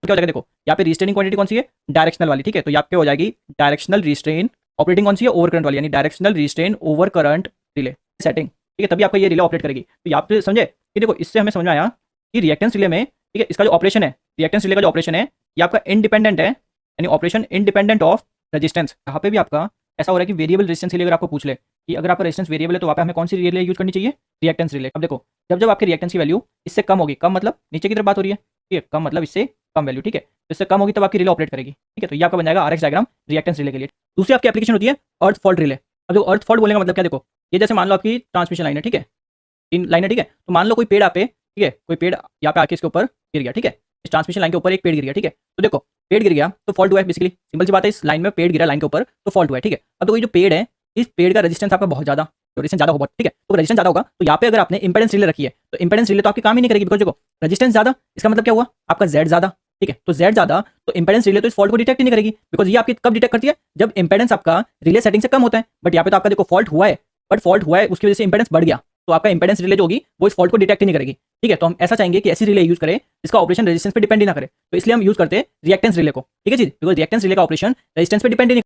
तो क्या हो जाएगा, देखो यहाँ पे रिस्ट्रेनिंग क्वांटिटी कौन सी है, डायरेक्शनल वाली, ठीक है। तो यहाँ पे हो जाएगी डायरेक्शनल रिस्ट्रेन ऑपरेटिंग कौन सी है, ओवर करंट वाली, यानी directional restrain over current relay setting, ठीक है। तभी आपका ये रिले ऑपरेट करेगी। तो यहाँ पे समझे कि देखो इससे हमें समझ में आया कि रिएक्टेंस रिले में, ठीक है, इसका जो ऑपरेशन है, रिएक्टेंस रिले का जो ऑपरेशन है ये आपका इंडिपेंडेंट है, यानी ऑपरेशन इंडिपेंडेंट ऑफ रेजिस्टेंस। यहाँ पे भी आपका ऐसा हो रहा है कि वेरिएबल रेजिस्टेंस रिले अगर आपको पूछ ले कि अगर आपका रेजिस्टेंस वेरिएबल है तो वहाँ पे हमें कौन सी रिले यूज करनी चाहिए, रिएक्टेंस रिले। अब देखो जब जब आपके रिएक्टेंस की वैल्यू इससे कम होगी, कम मतलब नीचे की तरफ बात हो रही है, ठीक है, कम मतलब इससे कम वैल्यू, ठीक है, तो इससे कम होगी तब आपकी रिले ऑपरेट करेगी, ठीक है। तो ये आपका बन जाएगा आरएक्स डायग्राम रिएक्टेंस रिले के लिए। दूसरी आपकी एप्लीकेशन होती है अर्थ फॉल्ट रिले। अब जो अर्थ फॉल्ट बोलने का मतलब क्या, देखो ये जैसे मान लो आपकी ट्रांसमिशन लाइन है, ठीक है, 3 लाइन है, ठीक है। तो मान लो कोई पेड़ आप पे, ठीक है, कोई पेड़ यहाँ पे आके इसके ऊपर गिर गया, ठीक है, इस ट्रांसमिशन लाइन के ऊपर एक पेड़ गिर गया, ठीक है। तो देखो पेड़ गिर गया तो फॉल्ट हुआ है, बेसिकली सिंपल सी बात है, इस लाइन में पेड़ गिरा लाइन के ऊपर तो फॉल्ट हुआ है, ठीक है। अब तो कोई जो पेड़ है, इस पेड़ का रेजिस्टेंस आपका बहुत ज्यादा, तो रेजिस्टेंस ज्यादा होगा, ठीक है, तो रेजिस्टेंस ज्यादा होगा। तो यहाँ पे अगर आपने इंपेडेंस रिले रखी है तो इंपेडेंस रिले तो आपकी काम ही नहीं करेगी, बिकॉज देखो रेजिस्टेंस ज्यादा, इसका मतलब क्या हुआ, आपका जेड ज्यादा, ठीक है। तो जेड ज्यादा तो इंपेडेंस रिले तो इस फॉल्ट को डिटेक्ट ही नहीं करेगी, बिकॉज ये आपकी कब डिटेक्ट करती है, जब इंपेडेंस आपका रिले सेटिंग से कम होता है। बट यहाँ पे तो आपका देखो फॉल्ट हुआ है, बट फॉल्ट हुआ है उसकी वजह से इंपेडेंस बढ़ गया, तो आपका इंपेडेंस रिले जो होगी वो इस फॉल्ट को डिटेक्ट ही नहीं करेगी, ठीक है। तो हम ऐसा चाहेंगे कि ऐसी रिले यूज करें जिसका ऑपरेशन रेजिस्टेंस पे डिपेंड ही ना करे, तो इसलिए हम यूज करते हैं रिएक्टेंस रिले को, ठीक है जी, बिकॉज रिएक्टेंस रिले का ऑपरेशन रेजिस्टेंस पे डिपेंड ही नहीं